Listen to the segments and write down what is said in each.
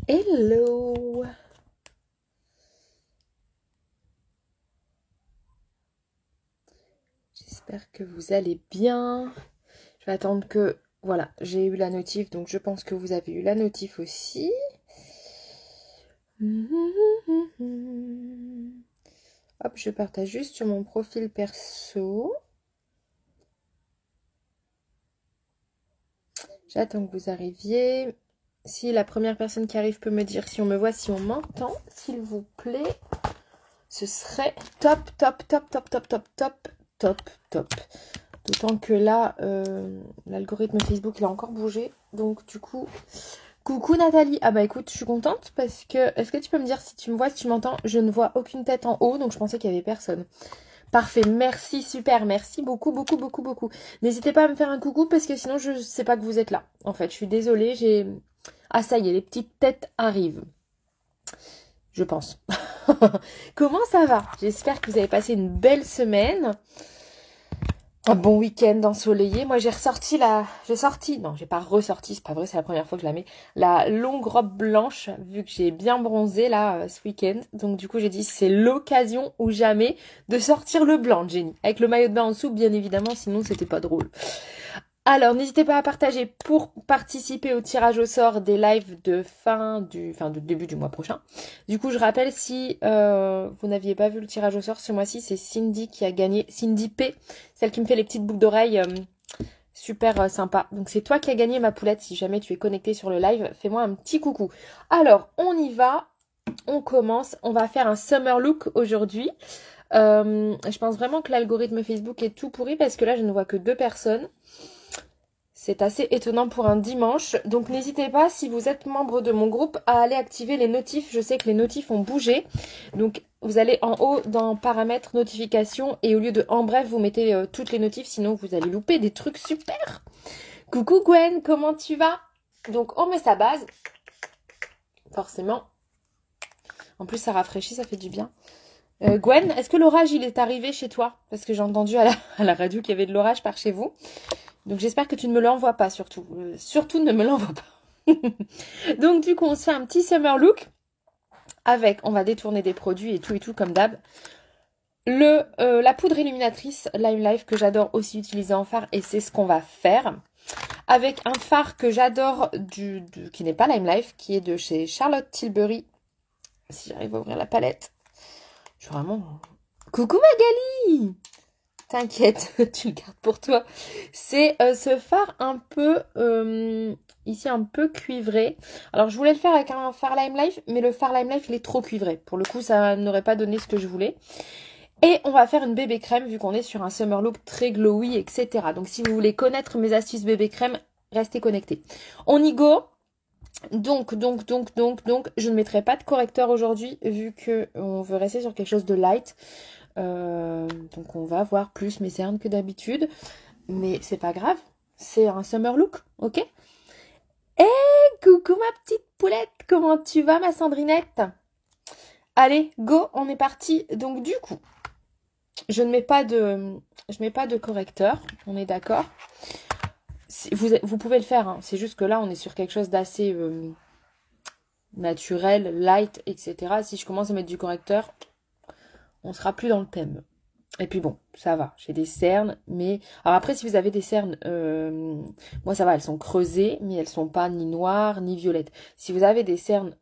Hello! J'espère que vous allez bien. Je vais attendre que... Voilà, j'ai eu la notif, donc je pense que vous avez eu la notif aussi. Hop, je partage juste sur mon profil perso. J'attends que vous arriviez. Si la première personne qui arrive peut me dire si on me voit, si on m'entend, s'il vous plaît. Ce serait top, top, top, top, top, top, top, top, top. D'autant que là, l'algorithme Facebook, il a encore bougé. Donc, du coup, coucou Nathalie. Ah bah écoute, je suis contente parce que... Est-ce que tu peux me dire si tu me vois, si tu m'entends? Je ne vois aucune tête en haut, donc je pensais qu'il n'y avait personne. Parfait, merci, super, merci beaucoup, beaucoup, beaucoup, beaucoup. N'hésitez pas à me faire un coucou parce que sinon, je ne sais pas que vous êtes là. En fait, je suis désolée, j'ai... Ah ça y est, les petites têtes arrivent. Je pense. Comment ça va? J'espère que vous avez passé une belle semaine. Un bon week-end ensoleillé. Moi, j'ai ressorti la... J'ai sorti... Non, j'ai pas ressorti, c'est pas vrai, c'est la première fois que je la mets. La longue robe blanche, vu que j'ai bien bronzé, là, ce week-end. Donc, du coup, j'ai dit, c'est l'occasion ou jamais de sortir le blanc, Jenny. Avec le maillot de bain en dessous, bien évidemment, sinon, c'était pas drôle. Alors, n'hésitez pas à partager pour participer au tirage au sort des lives de de début du mois prochain. Du coup, je rappelle, si vous n'aviez pas vu le tirage au sort ce mois-ci, c'est Cindy qui a gagné. Cindy P, celle qui me fait les petites boucles d'oreilles super sympa. Donc, c'est toi qui as gagné ma poulette. Si jamais tu es connecté sur le live, fais-moi un petit coucou. Alors, on y va. On commence. On va faire un summer look aujourd'hui. Je pense vraiment que l'algorithme Facebook est tout pourri parce que là, je ne vois que 2 personnes. C'est assez étonnant pour un dimanche. Donc n'hésitez pas, si vous êtes membre de mon groupe, à aller activer les notifs. Je sais que les notifs ont bougé. Donc vous allez en haut dans paramètres notifications et au lieu de en bref, vous mettez toutes les notifs. Sinon vous allez louper des trucs super. Coucou Gwen, comment tu vas? Donc on met sa base. Forcément. En plus ça rafraîchit, ça fait du bien. Gwen, est-ce que l'orage il est arrivé chez toi? Parce que j'ai entendu à la radio qu'il y avait de l'orage par chez vous. Donc j'espère que tu ne me l'envoies pas surtout. Surtout ne me l'envoie pas. Donc du coup on se fait un petit summer look. Avec, on va détourner des produits et tout comme d'hab. La poudre illuminatrice Lime Life que j'adore aussi utiliser en fard. Et c'est ce qu'on va faire. Avec un fard que j'adore qui n'est pas Lime Life. Qui est de chez Charlotte Tilbury. Si j'arrive à ouvrir la palette. Je suis vraiment... Coucou Magali! T'inquiète, tu le gardes pour toi. C'est ce fard un peu, ici un peu cuivré. Alors je voulais le faire avec un fard Lime Life, mais le fard Lime Life il est trop cuivré. Pour le coup ça n'aurait pas donné ce que je voulais. Et on va faire une bébé crème vu qu'on est sur un summer look très glowy, etc. Donc si vous voulez connaître mes astuces bébé crème, restez connectés. On y go. Donc, je ne mettrai pas de correcteur aujourd'hui vu que on veut rester sur quelque chose de light. Donc on va voir plus mes cernes que d'habitude. Mais c'est pas grave. C'est un summer look, ok? Hey, coucou ma petite poulette. Comment tu vas ma Sandrinette? Allez, go, on est parti. Donc du coup, je mets pas de correcteur. On est d'accord? Vous pouvez le faire. Hein. C'est juste que là, on est sur quelque chose d'assez naturel, light, etc. Si je commence à mettre du correcteur, on sera plus dans le thème. Et puis bon, ça va, j'ai des cernes, mais... Alors après, si vous avez des cernes, moi ça va, elles sont creusées, mais elles sont pas ni noires, ni violettes. Si vous avez des cernes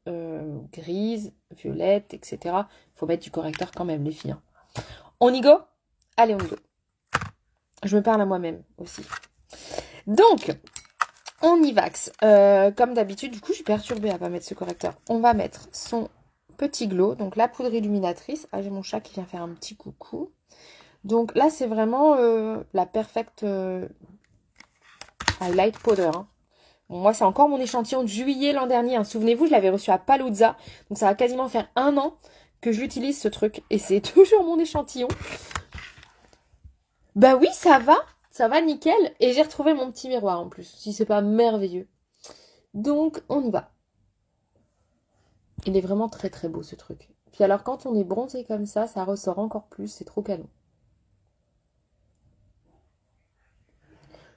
grises, violettes, etc., il faut mettre du correcteur quand même, les filles. Hein. On y go? Allez, on y go. Je me parle à moi-même aussi. Donc, on y vaxe. Comme d'habitude, du coup, je suis perturbée à pas mettre ce correcteur. On va mettre son petit glow, donc la poudre illuminatrice. Ah, j'ai mon chat qui vient faire un petit coucou. Donc là, c'est vraiment la perfect highlight powder. Hein. Bon, moi, c'est encore mon échantillon de juillet l'an dernier. Hein. Souvenez-vous, je l'avais reçu à Palooza. Donc ça va quasiment faire 1 an que j'utilise ce truc. Et c'est toujours mon échantillon. Bah oui, ça va. Ça va nickel. Et j'ai retrouvé mon petit miroir en plus. Si c'est pas merveilleux. Donc, on y va. Il est vraiment très très beau ce truc. Puis alors, quand on est bronzé comme ça ressort encore plus. C'est trop canon.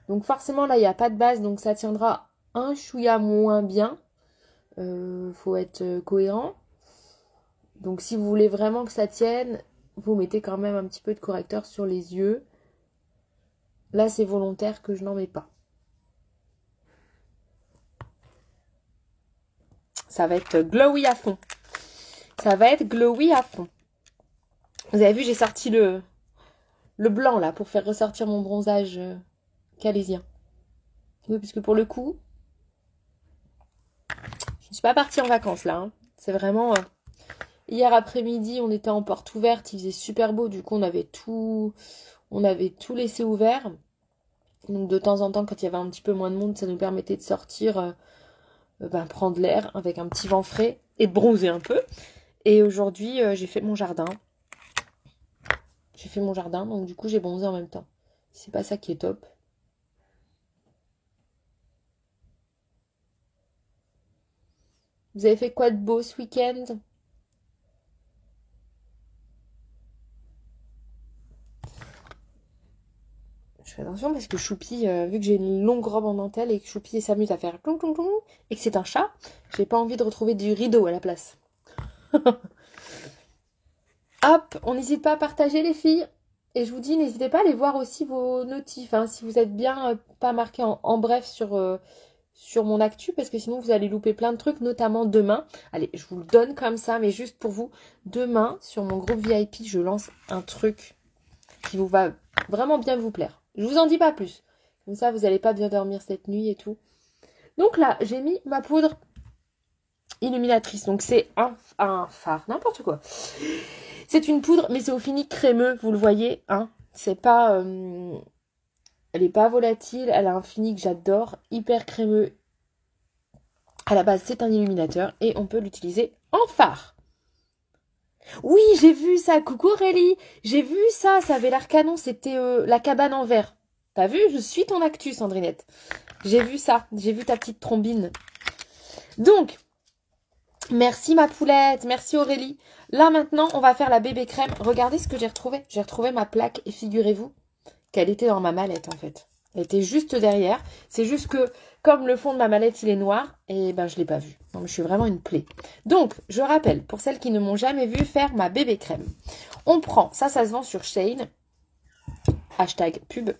Donc forcément là il n'y a pas de base donc ça tiendra un chouïa moins bien. faut être cohérent. Donc si vous voulez vraiment que ça tienne, vous mettez quand même un petit peu de correcteur sur les yeux. Là, c'est volontaire que je n'en mets pas. Ça va être glowy à fond. Ça va être glowy à fond. Vous avez vu, j'ai sorti le blanc là pour faire ressortir mon bronzage calésien. Oui, parce que pour le coup, je ne suis pas partie en vacances là. Hein. C'est vraiment... hier après-midi, on était en porte ouverte, il faisait super beau. Du coup, on avait tout laissé ouvert. Donc de temps en temps, quand il y avait un petit peu moins de monde, ça nous permettait de sortir, prendre l'air avec un petit vent frais et de bronzer un peu. Et aujourd'hui, j'ai fait mon jardin. J'ai fait mon jardin, donc du coup, j'ai bronzé en même temps. C'est pas ça qui est top. Vous avez fait quoi de beau ce week-end? Je fais attention parce que Choupi, vu que j'ai une longue robe en dentelle et que Choupi s'amuse à faire clon clon clon et que c'est un chat, j'ai pas envie de retrouver du rideau à la place. Hop, on n'hésite pas à partager les filles. Et je vous dis, n'hésitez pas à aller voir aussi vos notifs. Hein, si vous êtes bien pas marqué en bref sur mon actu, parce que sinon vous allez louper plein de trucs, notamment demain. Allez, je vous le donne comme ça, mais juste pour vous. Demain, sur mon groupe VIP, je lance un truc qui vous va vraiment bien vous plaire. Je vous en dis pas plus. Comme ça, vous n'allez pas bien dormir cette nuit et tout. Donc là, j'ai mis ma poudre illuminatrice. Donc c'est un fard, n'importe quoi. C'est une poudre, mais c'est au fini crémeux, vous le voyez. Hein. C'est pas... elle n'est pas volatile, elle a un fini que j'adore, hyper crémeux. À la base, c'est un illuminateur et on peut l'utiliser en fard. Oui, j'ai vu ça, coucou Aurélie. J'ai vu ça, ça avait l'air canon, c'était la cabane en verre. T'as vu? Je suis ton actu, Sandrinette. J'ai vu ça, j'ai vu ta petite trombine. Donc, merci ma poulette, merci Aurélie. Là maintenant, on va faire la bébé crème. Regardez ce que j'ai retrouvé. J'ai retrouvé ma plaque et figurez-vous qu'elle était dans ma mallette en fait. Elle était juste derrière. C'est juste que comme le fond de ma mallette il est noir, et ben je l'ai pas vu. Donc je suis vraiment une plaie. Donc je rappelle pour celles qui ne m'ont jamais vu faire ma bébé crème. On prend, ça se vend sur Shein. Hashtag pub.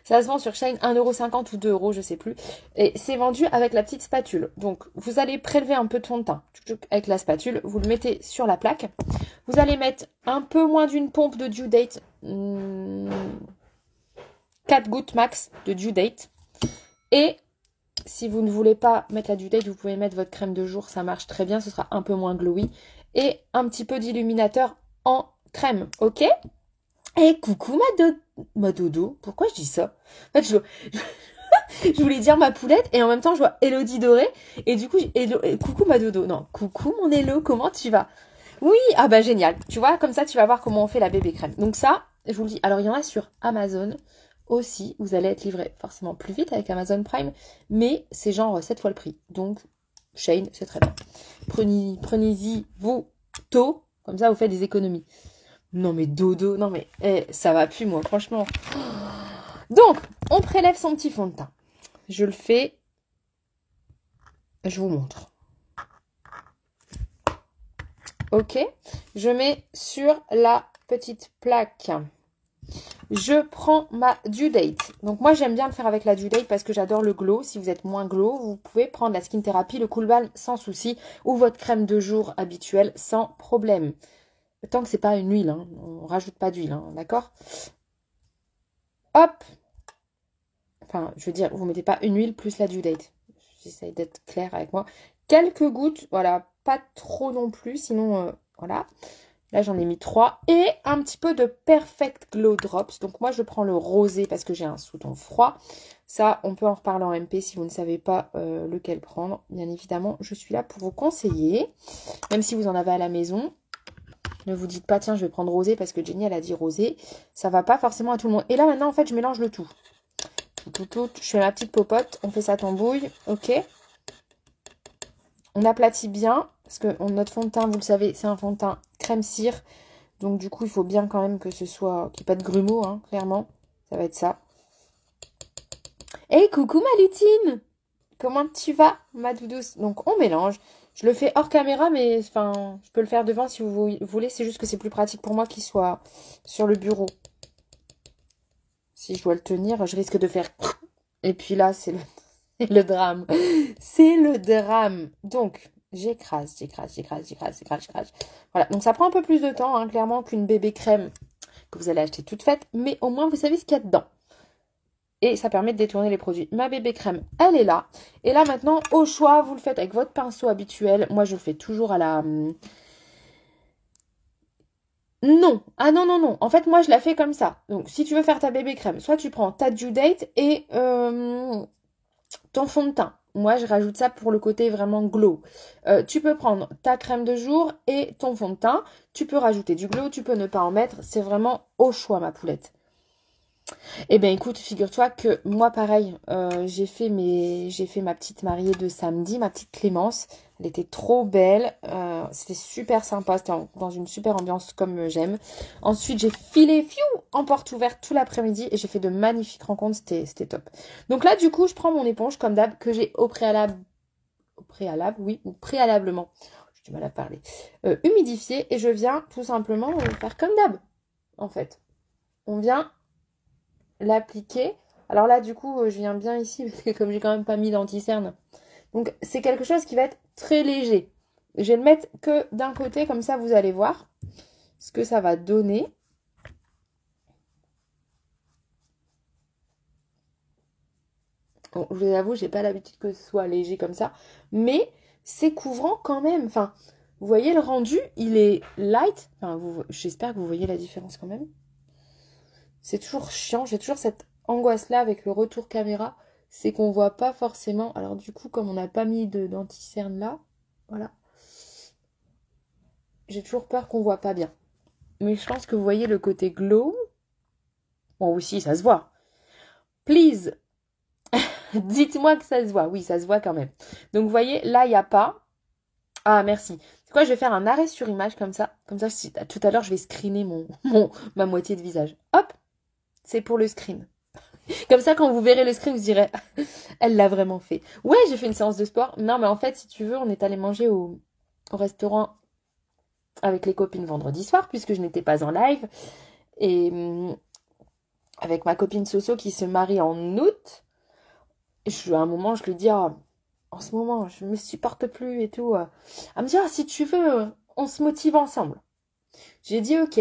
Ça se vend sur Shein 1,50 € ou 2 €, je sais plus. Et c'est vendu avec la petite spatule. Donc, vous allez prélever un peu de fond de teint avec la spatule. Vous le mettez sur la plaque. Vous allez mettre un peu moins d'une pompe de due date. 4 gouttes max de due date. Et si vous ne voulez pas mettre la due date, vous pouvez mettre votre crème de jour. Ça marche très bien. Ce sera un peu moins glowy. Et un petit peu d'illuminateur en crème. Ok ? Et coucou ma dodo. Pourquoi je dis ça? En fait, je voulais dire ma poulette et en même temps je vois Elodie Doré. Et du coup, coucou ma dodo. Non, coucou mon Elo, comment tu vas? Oui, ah bah génial. Tu vois, comme ça tu vas voir comment on fait la bébé crème. Donc ça, je vous le dis. Alors il y en a sur Amazon aussi. Vous allez être livré forcément plus vite avec Amazon Prime. Mais c'est genre 7 fois le prix. Donc Shein, c'est très bien. Prenez-y vous tôt. Comme ça vous faites des économies. Non mais dodo, non mais ça va plus moi, franchement. Donc, on prélève son petit fond de teint. Je le fais. Je vous montre. Ok. Je mets sur la petite plaque. Je prends ma due date. Donc moi j'aime bien le faire avec la due date parce que j'adore le glow. Si vous êtes moins glow, vous pouvez prendre la Skin Therapy, le Cool Balm sans souci. Ou votre crème de jour habituelle sans problème. Tant que c'est pas une huile, hein. On rajoute pas d'huile, hein, d'accord? Hop! Enfin, je veux dire, vous mettez pas une huile plus la due date. J'essaye d'être claire avec moi. Quelques gouttes, voilà, pas trop non plus, sinon, voilà. Là, j'en ai mis 3. Et un petit peu de Perfect Glow Drops. Donc, moi, je prends le rosé parce que j'ai un sous-ton froid. Ça, on peut en reparler en MP si vous ne savez pas lequel prendre. Bien évidemment, je suis là pour vous conseiller. Même si vous en avez à la maison. Ne vous dites pas, tiens, je vais prendre rosé parce que Jenny, elle a dit rosé. Ça va pas forcément à tout le monde. Et là, maintenant, en fait, je mélange le tout. Je fais ma petite popote. On fait sa tambouille. Ok. On aplatit bien. Parce que notre fond de teint, vous le savez, c'est un fond de teint crème cire. Donc, du coup, il faut bien quand même que ce soit... qu'il n'y ait pas de grumeaux, hein, clairement. Ça va être ça. Hey, coucou ma lutine! comment tu vas, ma douce? Donc, on mélange. Je le fais hors caméra, mais enfin, je peux le faire devant si vous voulez. C'est juste que c'est plus pratique pour moi qu'il soit sur le bureau. Si je dois le tenir, je risque de faire... Et puis là, c'est le drame. C'est le drame. Donc, j'écrase. Voilà, donc ça prend un peu plus de temps, hein, clairement, qu'une bébé crème que vous allez acheter toute faite. Mais au moins, vous savez ce qu'il y a dedans. Et ça permet de détourner les produits. Ma bébé crème, elle est là. Et là, maintenant, au choix, vous le faites avec votre pinceau habituel. Moi, je le fais toujours à la... Non. Ah non, non, non. En fait, moi, je la fais comme ça. Donc, si tu veux faire ta bébé crème, soit tu prends ta due date et ton fond de teint. Moi, je rajoute ça pour le côté vraiment glow. Tu peux prendre ta crème de jour et ton fond de teint. Tu peux rajouter du glow, tu peux ne pas en mettre. C'est vraiment au choix, ma poulette. Eh bien, écoute, figure-toi que moi, pareil, j'ai fait ma petite mariée de samedi, ma petite Clémence. Elle était trop belle. C'était super sympa. C'était dans une super ambiance comme j'aime. Ensuite, j'ai filé en porte ouverte tout l'après-midi et j'ai fait de magnifiques rencontres. C'était top. Donc là, du coup, je prends mon éponge comme d'hab que j'ai au préalable, oui, ou préalablement. J'ai du mal à parler. Humidifié et je viens tout simplement faire comme d'hab, en fait. On vient l'appliquer. Alors là, du coup, je viens bien ici parce que comme j'ai quand même pas mis d'anti-cerne. Donc, c'est quelque chose qui va être très léger. Je vais le mettre que d'un côté, comme ça, vous allez voir ce que ça va donner. Bon, je vous avoue, j'ai pas l'habitude que ce soit léger comme ça. Mais c'est couvrant quand même. Enfin, vous voyez le rendu, il est light. Enfin, j'espère que vous voyez la différence quand même. C'est toujours chiant. J'ai toujours cette angoisse-là avec le retour caméra. C'est qu'on voit pas forcément. Alors du coup, comme on n'a pas mis d'anti-cerne là, voilà. J'ai toujours peur qu'on voit pas bien. Mais je pense que vous voyez le côté glow. Bon, aussi, ça se voit. Please, dites-moi que ça se voit. Oui, ça se voit quand même. Donc, vous voyez, là, il n'y a pas. Ah, merci. C'est quoi, je vais faire un arrêt sur image comme ça. Comme ça, tout à l'heure, je vais screener ma moitié de visage. Hop, c'est pour le screen. Comme ça, quand vous verrez le screen, vous direz, elle l'a vraiment fait. Ouais, j'ai fait une séance de sport. Non, mais en fait, si tu veux, on est allé manger au restaurant avec les copines vendredi soir, puisque je n'étais pas en live. Et avec ma copine Soso qui se marie en août. À un moment, je lui dis, ah, en ce moment, je me supporte plus et tout. Elle me dit, ah, si tu veux, on se motive ensemble. J'ai dit, ok.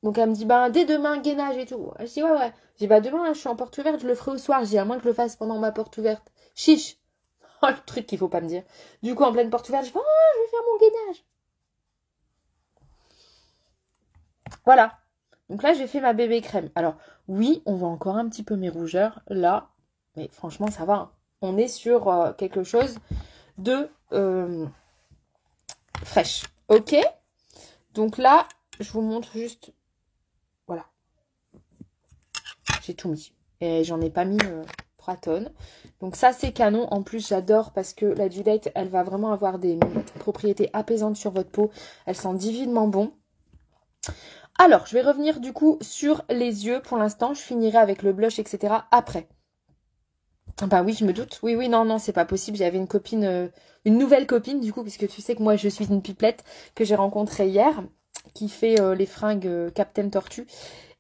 Donc elle me dit, bah, dès demain, gainage et tout. Je dis, ouais. Je dis, bah, demain, je suis en porte ouverte, je le ferai au soir. Je dis, à moins que je le fasse pendant ma porte ouverte. Chiche. Oh, le truc qu'il faut pas me dire. Du coup, en pleine porte ouverte, je fais, ah, je vais faire mon gainage. Voilà. Donc là, j'ai fait ma bébé crème. Alors, oui, on voit encore un petit peu mes rougeurs, là. Mais franchement, ça va. Hein. On est sur quelque chose de fraîche. Ok? Donc là, je vous montre juste... Voilà. J'ai tout mis. Et j'en ai pas mis 3 tonnes. Donc ça, c'est canon. En plus, j'adore parce que la Due Date, elle va vraiment avoir des propriétés apaisantes sur votre peau. Elle sent divinement bon. Alors, je vais revenir du coup sur les yeux pour l'instant. Je finirai avec le blush, etc. après. Bah oui, je me doute. Oui, non, c'est pas possible. J'avais une copine, une nouvelle copine du coup, puisque tu sais que moi je suis une pipelette que j'ai rencontrée hier, qui fait les fringues Captain Tortue.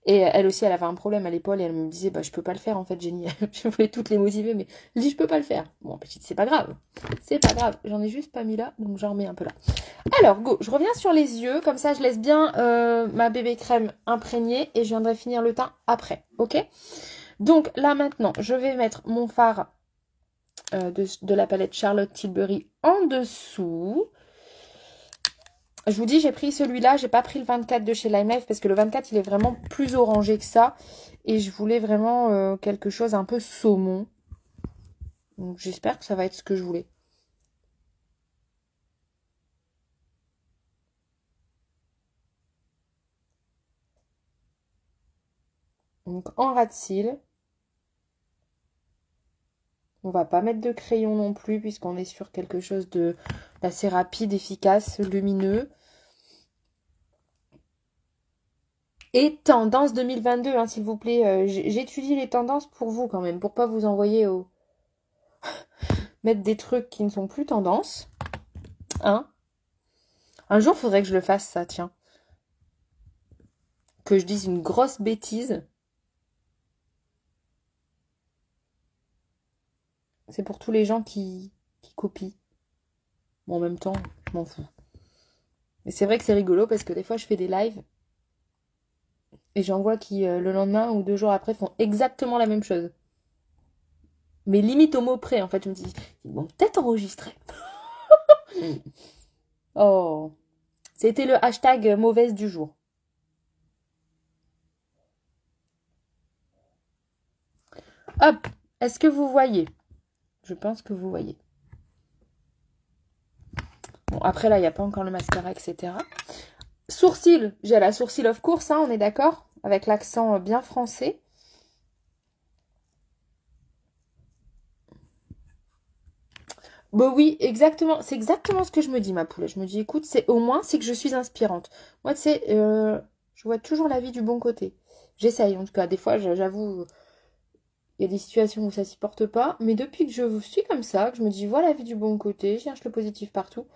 Et elle aussi, elle avait un problème à l'épaule et elle me disait, bah je peux pas le faire en fait, Jenny. Je voulais toutes les motiver, mais je dis, je peux pas le faire. Bon, petite, c'est pas grave. C'est pas grave. J'en ai juste pas mis là, donc j'en remets un peu là. Alors, go, je reviens sur les yeux. Comme ça, je laisse bien ma bébé crème imprégnée et je viendrai finir le teint après. Ok? Donc là maintenant, je vais mettre mon fard de la palette Charlotte Tilbury en dessous. Je vous dis, j'ai pris celui-là, j'ai pas pris le 24 de chez Lime Life parce que le 24, il est vraiment plus orangé que ça. Et je voulais vraiment quelque chose un peu saumon. Donc j'espère que ça va être ce que je voulais. Donc en ras de cils. On va pas mettre de crayon non plus puisqu'on est sur quelque chose d'assez rapide, efficace, lumineux. Et tendance 2022, hein, s'il vous plaît. J'étudie les tendances pour vous quand même, pour pas vous envoyer au... mettre des trucs qui ne sont plus tendance. Hein? Un jour, il faudrait que je le fasse, ça, tiens. Que je dise une grosse bêtise. C'est pour tous les gens qui copient. Bon, en même temps, je m'en fous. Mais c'est vrai que c'est rigolo parce que des fois, je fais des lives et j'en vois qui, le lendemain ou 2 jours après, font exactement la même chose. Mais limite au mot près, en fait. Je me dis, ils vont peut-être enregistrer. Oh. C'était le hashtag mauvaise du jour. Hop. Est-ce que vous voyez? Je pense que vous voyez. Bon, après, là, il n'y a pas encore le mascara, etc. Sourcils. J'ai la sourcil of course, hein, on est d'accord? Avec l'accent bien français. Bah oui, exactement. C'est exactement ce que je me dis, ma poule. Je me dis, écoute, c'est au moins, c'est que je suis inspirante. Moi, tu sais, je vois toujours la vie du bon côté. J'essaye, en tout cas. Des fois, j'avoue, il y a des situations où ça s'y porte pas. Mais depuis que je suis comme ça, que je me dis, vois la vie du bon côté, je cherche le positif partout,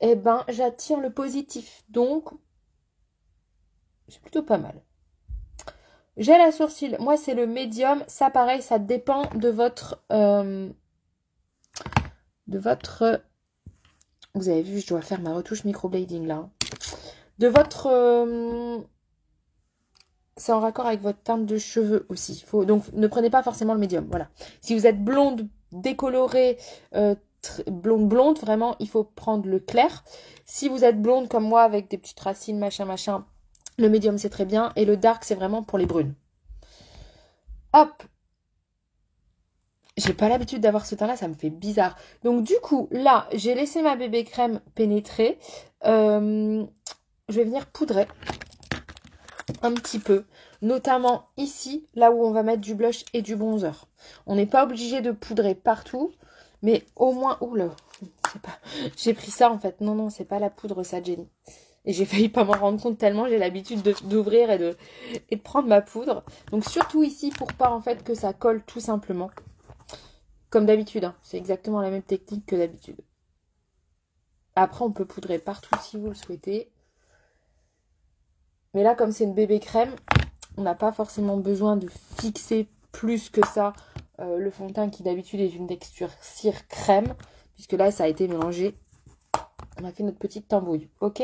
eh ben, j'attire le positif. Donc, c'est plutôt pas mal. J'ai la sourcil. Moi, c'est le médium. Ça, pareil, ça dépend de votre... Vous avez vu, je dois faire ma retouche microblading là. De votre... C'est en raccord avec votre teinte de cheveux aussi. Donc, ne prenez pas forcément le médium. Voilà. Si vous êtes blonde, décolorée, blonde, vraiment, il faut prendre le clair. Si vous êtes blonde comme moi, avec des petites racines, machin, le médium, c'est très bien. Et le dark, c'est vraiment pour les brunes. Hop! J'ai pas l'habitude d'avoir ce teint-là, ça me fait bizarre. Donc, du coup, là, j'ai laissé ma bébé crème pénétrer. Je vais venir poudrer un petit peu, notamment ici, là où on va mettre du blush et du bronzer. On n'est pas obligé de poudrer partout, mais au moins... Oula, c'est pas... J'ai pris ça en fait. Non, c'est pas la poudre ça, Jenny. Et j'ai failli pas m'en rendre compte tellement j'ai l'habitude d'ouvrir et de prendre ma poudre. Donc surtout ici pour pas en fait que ça colle tout simplement. Comme d'habitude, hein. C'est exactement la même technique que d'habitude. Après on peut poudrer partout si vous le souhaitez. Mais là comme c'est une bébé crème, on n'a pas forcément besoin de fixer plus que ça le fond de teint qui d'habitude est une texture cire crème. Puisque là ça a été mélangé. On a fait notre petite tambouille. Ok?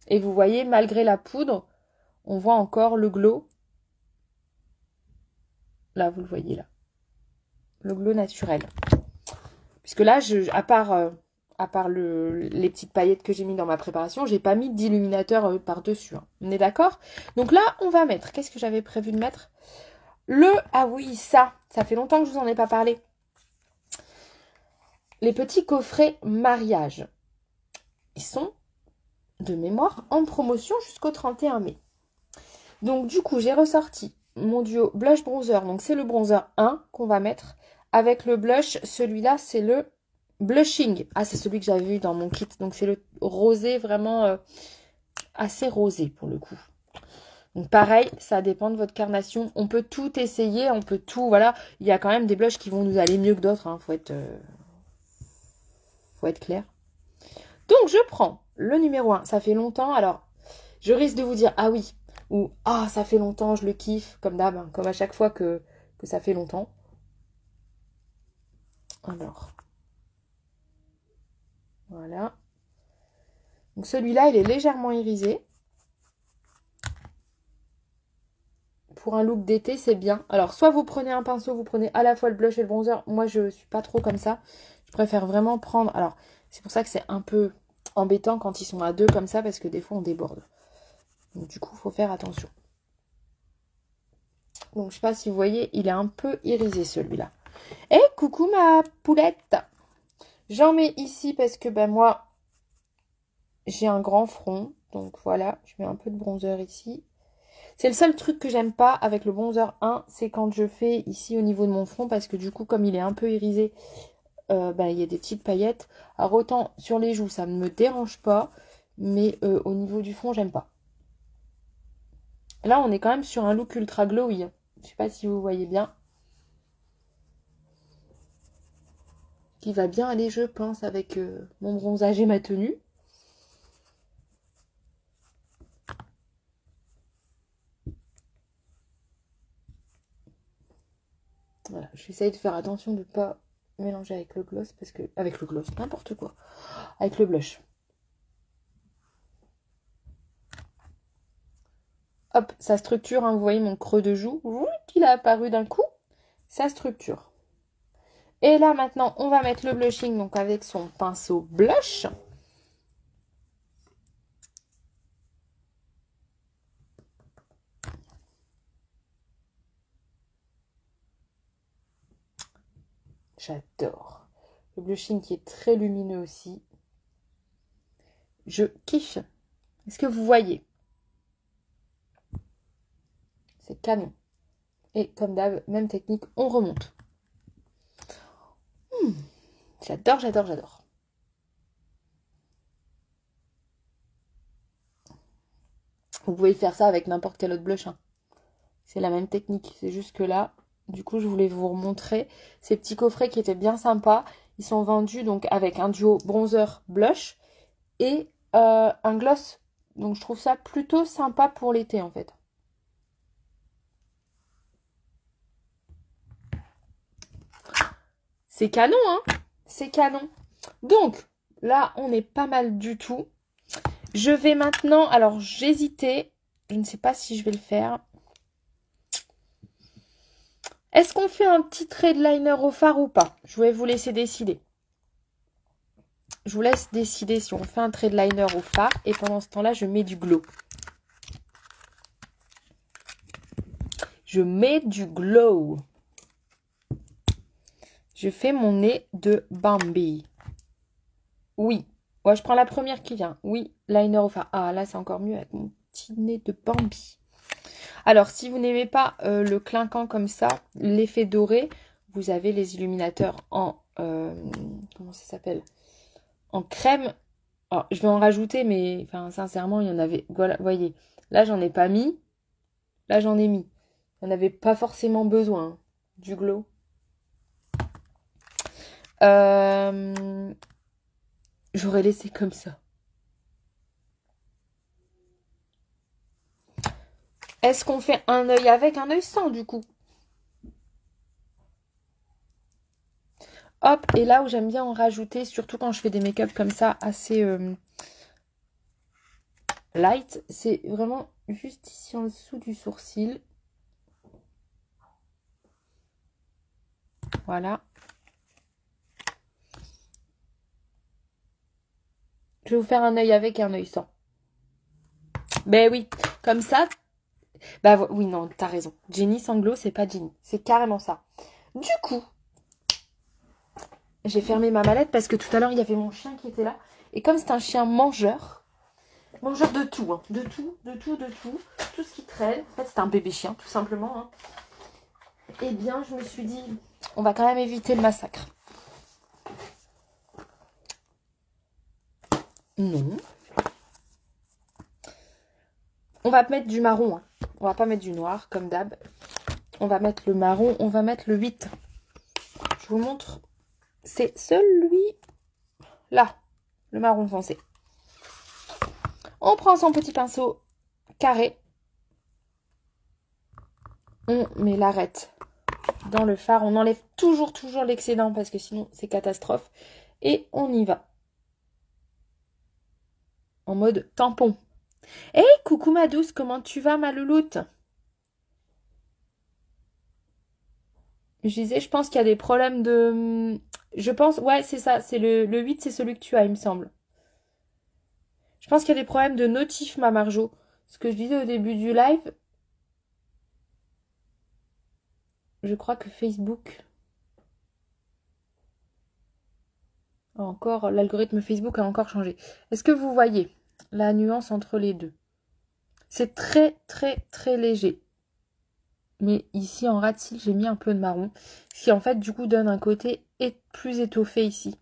Et vous voyez, malgré la poudre, on voit encore le glow. Là, vous le voyez là. Le glow naturel. Puisque là, à part les petites paillettes que j'ai mis dans ma préparation, j'ai pas mis d'illuminateur par-dessus. Hein. On est d'accord? Donc là, on va mettre... Qu'est-ce que j'avais prévu de mettre? Ah oui, ça fait longtemps que je vous en ai pas parlé. Les petits coffrets mariage. Ils sont, de mémoire, en promotion jusqu'au 31 mai. Donc du coup, j'ai ressorti mon duo blush bronzer. Donc c'est le bronzer 1 qu'on va mettre. Avec le blush, celui-là, c'est le blushing. Ah, c'est celui que j'avais vu dans mon kit. Donc c'est le rosé vraiment assez rosé pour le coup. Donc pareil, ça dépend de votre carnation. On peut tout essayer, on peut tout, voilà. Il y a quand même des blushs qui vont nous aller mieux que d'autres. Hein. Faut être clair. Donc je prends le numéro 1. Ça fait longtemps. Alors, je risque de vous dire, ah oui, ou ah, ça fait longtemps, je le kiffe, comme d'hab, hein, comme à chaque fois que ça fait longtemps. Alors, voilà. Donc celui-là, il est légèrement irisé. Pour un look d'été, c'est bien. Alors, soit vous prenez un pinceau, vous prenez à la fois le blush et le bronzer. Moi, je suis pas trop comme ça. Je préfère vraiment prendre... Alors, c'est pour ça que c'est un peu embêtant quand ils sont à deux comme ça, parce que des fois, on déborde. Donc, du coup, il faut faire attention. Donc, je sais pas si vous voyez, il est un peu irisé, celui-là. Et coucou ma poulette! J'en mets ici parce que, ben, moi, j'ai un grand front. Donc, voilà, je mets un peu de bronzer ici. C'est le seul truc que j'aime pas avec le bronzer 1, c'est quand je fais ici au niveau de mon front, parce que du coup, comme il est un peu irisé, il y a des petites paillettes. Alors autant sur les joues, ça ne me dérange pas, mais au niveau du front, j'aime pas. Là, on est quand même sur un look ultra glowy. Je sais pas si vous voyez bien. qui va bien aller, je pense, avec mon bronzage et ma tenue. Voilà, j'essaye de faire attention de ne pas mélanger avec le gloss, parce que... Avec le gloss, n'importe quoi. Avec le blush. Hop, ça structure, hein, vous voyez mon creux de joue, il a apparu d'un coup. Ça structure. Et là, maintenant, on va mettre le blushing, donc avec son pinceau blush. J'adore. Le blushing qui est très lumineux aussi. Je kiffe. Est-ce que vous voyez? C'est canon. Et comme d'hab, même technique, on remonte. J'adore, j'adore, j'adore. Vous pouvez faire ça avec n'importe quel autre blush, hein. C'est la même technique. C'est juste que là, du coup, je voulais vous remontrer ces petits coffrets qui étaient bien sympas. Ils sont vendus donc avec un duo bronzer blush et un gloss. Donc je trouve ça plutôt sympa pour l'été en fait. C'est canon, hein? C'est canon. Donc, là, on est pas mal du tout. Je vais maintenant... Alors, j'hésitais. Je ne sais pas si je vais le faire. Est-ce qu'on fait un petit trait de liner au fard ou pas? Je vais vous laisser décider. Je vous laisse décider si on fait un trait de liner au fard. Et pendant ce temps-là, je mets du glow. Je mets du glow. Je fais mon nez de Bambi. Oui. Ouais, je prends la première qui vient. Oui, liner au fard. Ah, là, c'est encore mieux avec mon petit nez de Bambi. Alors, si vous n'aimez pas le clinquant comme ça, l'effet doré, vous avez les illuminateurs en... comment ça s'appelle? En crème. Alors, je vais en rajouter, mais enfin, sincèrement, il y en avait... Voilà, voyez. Là, j'en ai pas mis. Là, j'en ai mis. Il n'y en avait pas forcément besoin, hein, du glow. J'aurais laissé comme ça. Est-ce qu'on fait un œil avec, un œil sans, du coup? Hop, et là où j'aime bien en rajouter, surtout quand je fais des make-up comme ça, assez light, c'est vraiment juste ici en dessous du sourcil. Voilà. Je vais vous faire un œil avec et un œil sans. Ben oui, comme ça... Bah oui, non, t'as raison. Jenny sans glow, c'est pas Jenny. C'est carrément ça. Du coup, j'ai fermé ma mallette parce que tout à l'heure, il y avait mon chien qui était là. Et comme c'est un chien mangeur de tout, hein, de tout, tout ce qui traîne. En fait, c'est un bébé chien, tout simplement. Hein. Eh bien, je me suis dit, on va quand même éviter le massacre. Non. On va mettre du marron. Hein. On va pas mettre du noir, comme d'hab. On va mettre le marron. On va mettre le 8. Je vous montre. C'est celui-là. Le marron foncé. On prend son petit pinceau carré. On met l'arête dans le fard. On enlève toujours l'excédent parce que sinon c'est catastrophe. Et on y va. En mode tampon. Hey, coucou ma douce, comment tu vas ma louloute? Je disais, je pense qu'il y a des problèmes de... Je pense, ouais, c'est ça. C'est le 8, c'est celui que tu as, il me semble. Je pense qu'il y a des problèmes de notif, ma Marjo. Ce que je disais au début du live. Je crois que Facebook... Encore, l'algorithme Facebook a encore changé. Est-ce que vous voyez la nuance entre les deux? C'est très léger. Mais ici en ras de cils, j'ai mis un peu de marron. Ce qui en fait du coup donne un côté plus étoffé ici.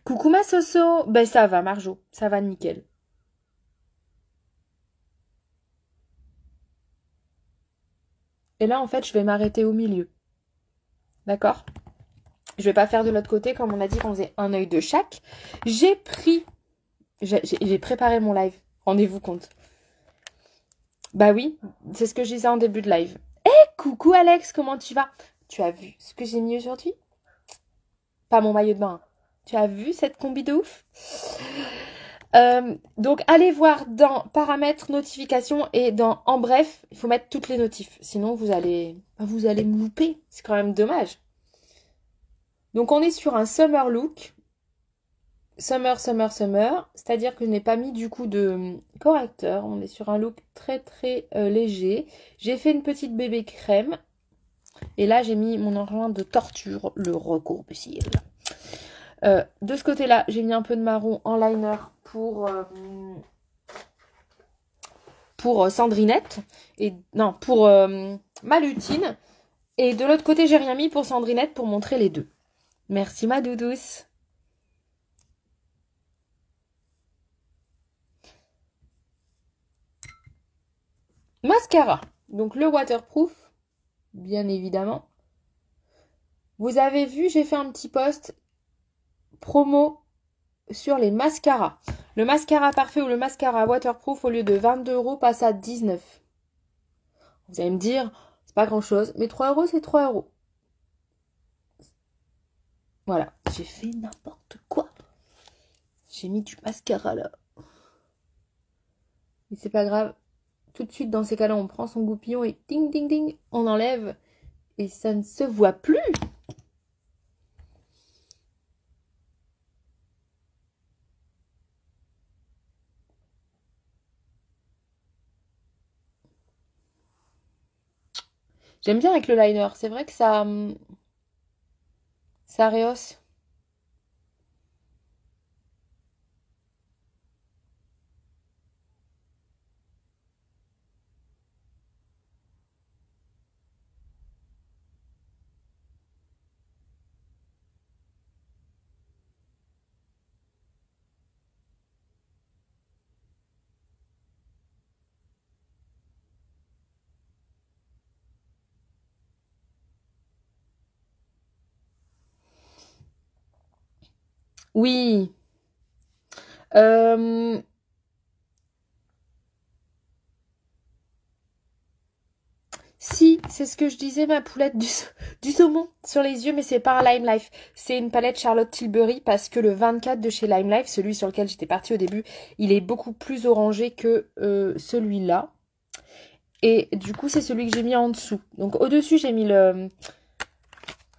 Coucou ma Soso. Ben ça va Marjo, ça va nickel. Et là en fait je vais m'arrêter au milieu. D'accord? Je vais pas faire de l'autre côté, comme on a dit qu'on faisait un œil de chaque. J'ai préparé mon live. Rendez-vous compte. Bah oui, c'est ce que je disais en début de live. Coucou Alex, comment tu vas? Tu as vu ce que j'ai mis aujourd'hui? Pas mon maillot de bain. Tu as vu cette combi de ouf? Donc allez voir dans paramètres, notifications et dans en bref, il faut mettre toutes les notifs. Sinon vous allez me louper. C'est quand même dommage. Donc on est sur un summer look. Summer. C'est-à-dire que je n'ai pas mis du coup de correcteur. On est sur un look très très léger. J'ai fait une petite bébé crème. Et là j'ai mis mon enjoint de torture, le recours-cils. De ce côté-là, j'ai mis un peu de marron en liner pour Sandrinette. Et non, pour Malutine. Et de l'autre côté, j'ai rien mis pour Sandrinette pour montrer les deux. Merci ma doudouce. Mascara. Donc le waterproof, bien évidemment. Vous avez vu, j'ai fait un petit post promo sur les mascaras. Le mascara parfait ou le mascara waterproof, au lieu de 22 € passe à 19. Vous allez me dire, c'est pas grand chose, mais 3 €, c'est 3 €. Voilà, j'ai fait n'importe quoi. J'ai mis du mascara là. Mais c'est pas grave. Tout de suite, dans ces cas-là, on prend son goupillon et ding, ding, ding, on enlève. Et ça ne se voit plus. J'aime bien avec le liner. C'est vrai que ça rehausse. Oui. Si, c'est ce que je disais, ma poulette, du saumon sur les yeux, mais c'est pas un Lime Life. C'est une palette Charlotte Tilbury parce que le 24 de chez Lime Life, celui sur lequel j'étais partie au début, il est beaucoup plus orangé que celui-là. Et du coup, c'est celui que j'ai mis en dessous. Donc au-dessus, j'ai mis le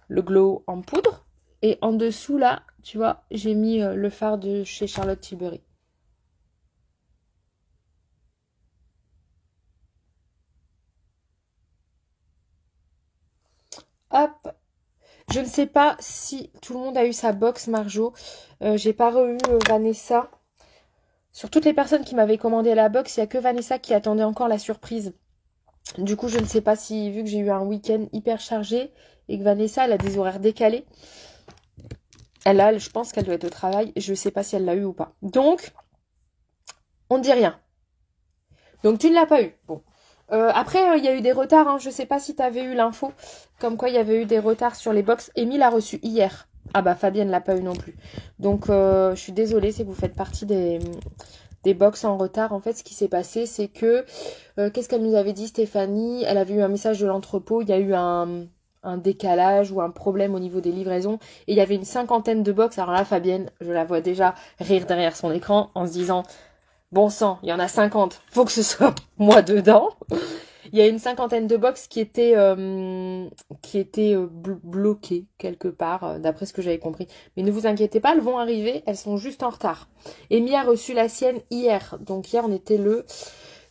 glow en poudre. Et en dessous, là, tu vois, j'ai mis le fard de chez Charlotte Tilbury. Hop. Je ne sais pas si tout le monde a eu sa box Marjo. J'ai pas eu Vanessa. Sur toutes les personnes qui m'avaient commandé la box, il n'y a que Vanessa qui attendait encore la surprise. Du coup, je ne sais pas si, vu que j'ai eu un week-end hyper chargé et que Vanessa, elle a des horaires décalés, je pense qu'elle doit être au travail. Je ne sais pas si elle l'a eu ou pas. Donc, on ne dit rien. Donc, tu ne l'as pas eu. Bon. Après, il y a eu des retards. Hein. Je ne sais pas si tu avais eu l'info. Comme quoi, il y avait eu des retards sur les box. Amy l'a reçu hier. Ah bah, Fabienne ne l'a pas eu non plus. Donc, je suis désolée, c'est que vous faites partie des box en retard. En fait, ce qui s'est passé, c'est que... qu'est-ce qu'elle nous avait dit, Stéphanie? Elle avait eu un message de l'entrepôt. Il y a eu un décalage ou un problème au niveau des livraisons. Et il y avait une 50aine de box. Alors là, Fabienne, je la vois déjà rire derrière son écran en se disant... Bon sang, il y en a 50, faut que ce soit moi dedans. Il y a une 50aine de box qui étaient bloquées quelque part, d'après ce que j'avais compris. Mais ne vous inquiétez pas, elles vont arriver, elles sont juste en retard. Amy a reçu la sienne hier. Donc hier, on était le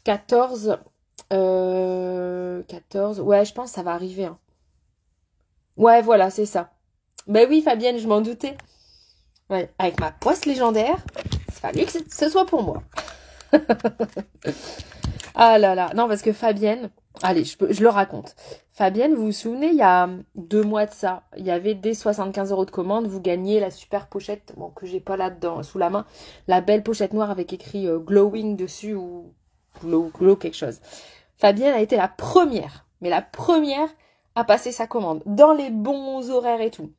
14. 14, ouais, je pense que ça va arriver. Hein. Ouais, voilà, c'est ça. Ben oui, Fabienne, je m'en doutais. Ouais, avec ma poisse légendaire, il fallu que ce soit pour moi. Ah là là, non parce que Fabienne, allez, je le raconte. Fabienne, vous vous souvenez, il y a 2 mois de ça, il y avait des 75 € de commande, vous gagnez la super pochette, bon que j'ai pas là-dedans, sous la main, la belle pochette noire avec écrit glowing dessus ou glow quelque chose. Fabienne a été la première, mais la première à passer sa commande, dans les bons horaires et tout.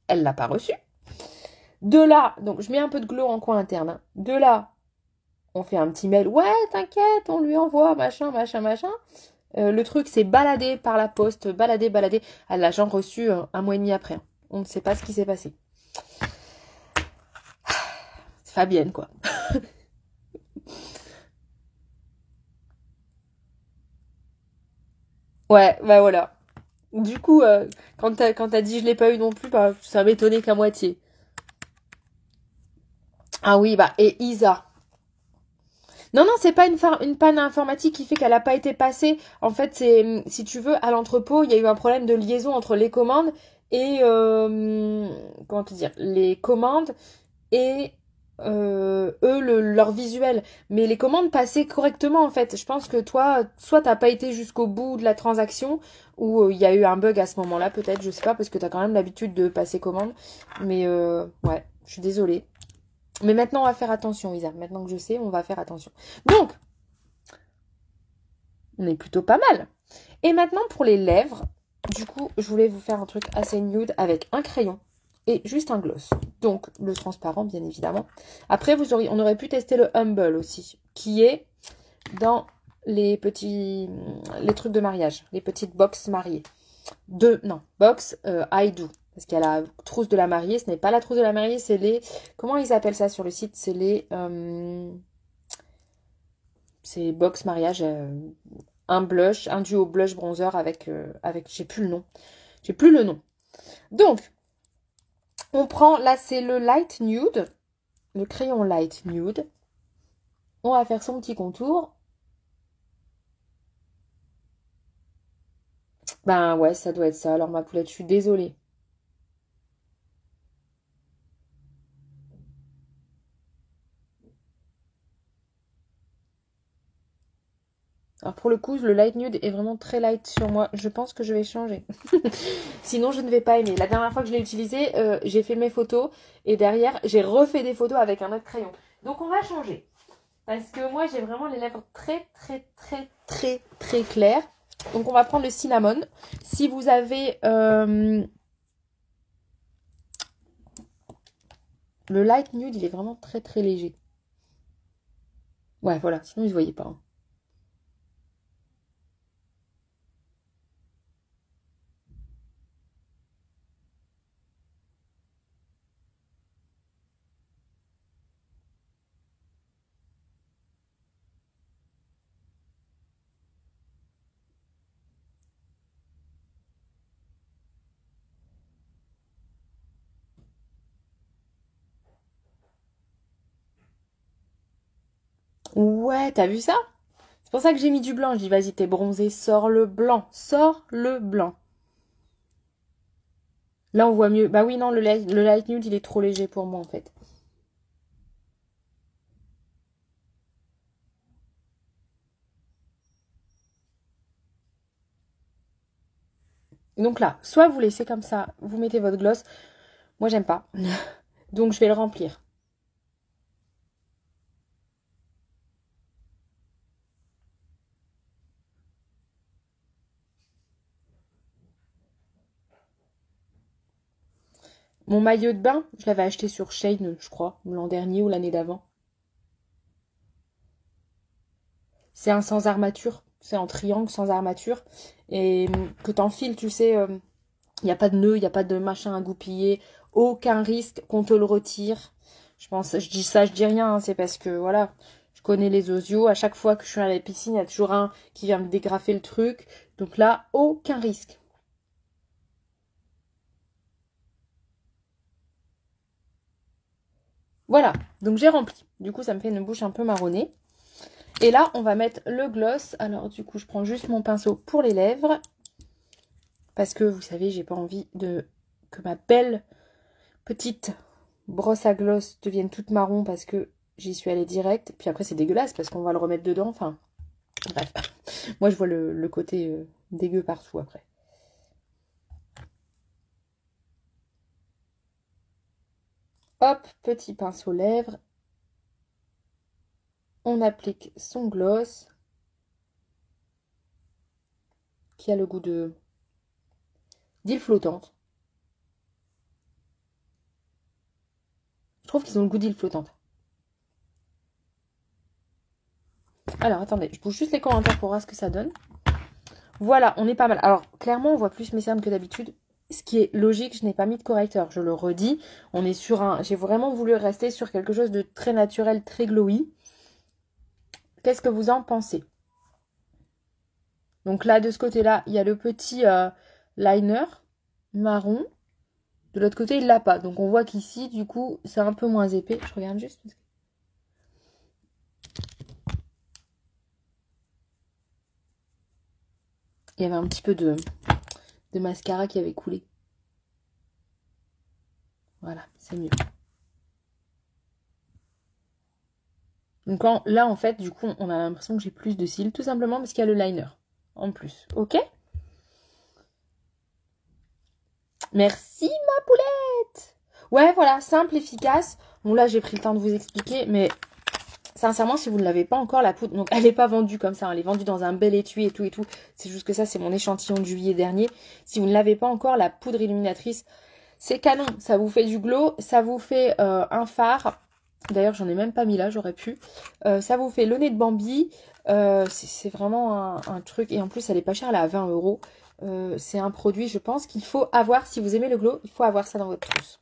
elle l'a pas reçu. De là, donc je mets un peu de glow en coin interne. Hein. De là, on fait un petit mail. Ouais, t'inquiète, on lui envoie, machin, machin, machin. Le truc s'est baladé par la poste, baladé, baladé. Elle l'a genre reçu un mois et demi après. On ne sait pas ce qui s'est passé. C'est Fabienne, quoi. Ouais, bah voilà. Du coup, quand t'as dit je l'ai pas eu non plus, bah, ça m'étonnait qu'à moitié. Ah oui, bah, et Isa. Non, non, c'est pas une panne informatique qui fait qu'elle n'a pas été passée. En fait, c'est, si tu veux, à l'entrepôt, il y a eu un problème de liaison entre les commandes et, comment te dire, les commandes et eux, leur visuel. Mais les commandes passaient correctement, en fait. Je pense que toi, soit t'as pas été jusqu'au bout de la transaction, ou il y a eu un bug à ce moment-là, peut-être, je sais pas, parce que t'as quand même l'habitude de passer commande. Mais ouais, je suis désolée. Mais maintenant, on va faire attention, Isa. Maintenant que je sais, on va faire attention. Donc, on est plutôt pas mal. Et maintenant, pour les lèvres, du coup, je voulais vous faire un truc assez nude avec un crayon et juste un gloss. Donc, le transparent, bien évidemment. Après, on aurait pu tester le Humble aussi, qui est dans les trucs de mariage, les petites box mariées. Non, box I do. Parce qu'il y a la trousse de la mariée. Ce n'est pas la trousse de la mariée, c'est les... Comment ils appellent ça sur le site? C'est les... c'est box mariage. Un blush, un duo blush bronzer avec j'ai plus le nom. J'ai plus le nom. Donc, on prend, là c'est le light nude, le crayon light nude. On va faire son petit contour. Ben ouais, ça doit être ça. Alors ma poulette, je suis désolée. Alors pour le coup, le light nude est vraiment très light sur moi. Je pense que je vais changer. Sinon, je ne vais pas aimer. La dernière fois que je l'ai utilisé, j'ai fait mes photos et derrière, j'ai refait des photos avec un autre crayon. Donc on va changer. Parce que moi, j'ai vraiment les lèvres très, très, très, très, très claires. Donc on va prendre le cinnamon. Si vous avez le light nude, il est vraiment très, très léger. Ouais, voilà. Sinon, ils ne voyaient pas. Hein. Ouais, t'as vu ça? C'est pour ça que j'ai mis du blanc. Je dis, vas-y, t'es bronzé, sors le blanc. Sors le blanc. Là, on voit mieux. Bah oui, non, le light nude, il est trop léger pour moi, en fait. Donc là, soit vous laissez comme ça, vous mettez votre gloss. Moi, j'aime pas. Donc, je vais le remplir. Mon maillot de bain, je l'avais acheté sur Shein, je crois, l'an dernier ou l'année d'avant. C'est un sans armature. C'est en triangle sans armature. Et que t'enfiles, tu sais, il n'y a pas de nœud, il n'y a pas de machin à goupiller. Aucun risque qu'on te le retire. Je pense, je dis ça, je dis rien. Hein, c'est parce que, voilà, je connais les osios. À chaque fois que je suis à la piscine, il y a toujours un qui vient me dégrafer le truc. Donc là, aucun risque. Voilà, donc j'ai rempli. Du coup, ça me fait une bouche un peu marronnée. Et là, on va mettre le gloss. Alors, du coup, je prends juste mon pinceau pour les lèvres. Parce que, vous savez, j'ai pas envie que ma belle petite brosse à gloss devienne toute marron parce que j'y suis allée direct. Puis après, c'est dégueulasse parce qu'on va le remettre dedans. Enfin, bref. Moi, je vois le côté dégueu partout après. Hop, petit pinceau lèvres. On applique son gloss qui a le goût de d'île flottante. trouve qu'ils ont le goût d'île flottante. Alors, attendez, je bouge juste les commentaires pour voir ce que ça donne. Voilà, on est pas mal. Alors, clairement, on voit plus mes cernes que d'habitude. Ce qui est logique, je n'ai pas mis de correcteur. Je le redis, on est sur un... J'ai vraiment voulu rester sur quelque chose de très naturel, très glowy. Qu'est-ce que vous en pensez? Donc là, de ce côté-là, il y a le petit liner marron. De l'autre côté, il l'a pas. Donc on voit qu'ici, du coup, c'est un peu moins épais. Je regarde juste. Il y avait un petit peu de mascara qui avait coulé. Voilà, c'est mieux. Donc là, en fait, du coup, on a l'impression que j'ai plus de cils. Tout simplement parce qu'il y a le liner en plus. Ok? Merci, ma poulette! Ouais, voilà, simple, efficace. Bon, là, j'ai pris le temps de vous expliquer, mais... Sincèrement, si vous ne l'avez pas encore, la poudre, donc elle n'est pas vendue comme ça, elle est vendue dans un bel étui et tout et tout. C'est juste que ça, c'est mon échantillon de juillet dernier. Si vous ne l'avez pas encore, la poudre illuminatrice, c'est canon. Ça vous fait du glow, ça vous fait un fard. D'ailleurs, j'en ai même pas mis là, j'aurais pu. Ça vous fait le nez de Bambi. C'est vraiment un truc. Et en plus, elle est pas chère, elle est à 20 €. C'est un produit, je pense, qu'il faut avoir. Si vous aimez le glow, il faut avoir ça dans votre trousse.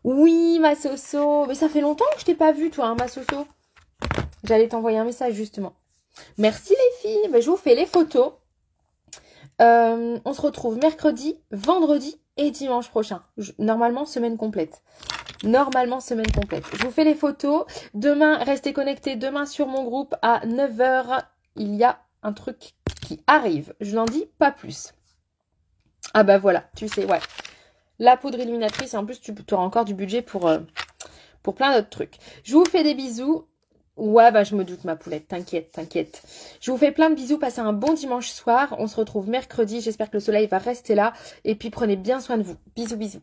Oui, ma Soso. Mais ça fait longtemps que je t'ai pas vue, toi, hein, ma Soso. J'allais t'envoyer un message justement. Merci les filles. Ben, je vous fais les photos. On se retrouve mercredi, vendredi et dimanche prochain. Normalement, semaine complète. Normalement, semaine complète. Je vous fais les photos. Demain, restez connectés. Demain sur mon groupe à 9 h, il y a un truc qui arrive. Je n'en dis pas plus. Ah bah voilà, tu sais, ouais. La poudre illuminatrice. Et en plus, tu auras encore du budget pour plein d'autres trucs. Je vous fais des bisous. Ouais, bah je me doute ma poulette, t'inquiète, t'inquiète. Je vous fais plein de bisous, passez un bon dimanche soir. On se retrouve mercredi, j'espère que le soleil va rester là. Et puis prenez bien soin de vous. Bisous, bisous.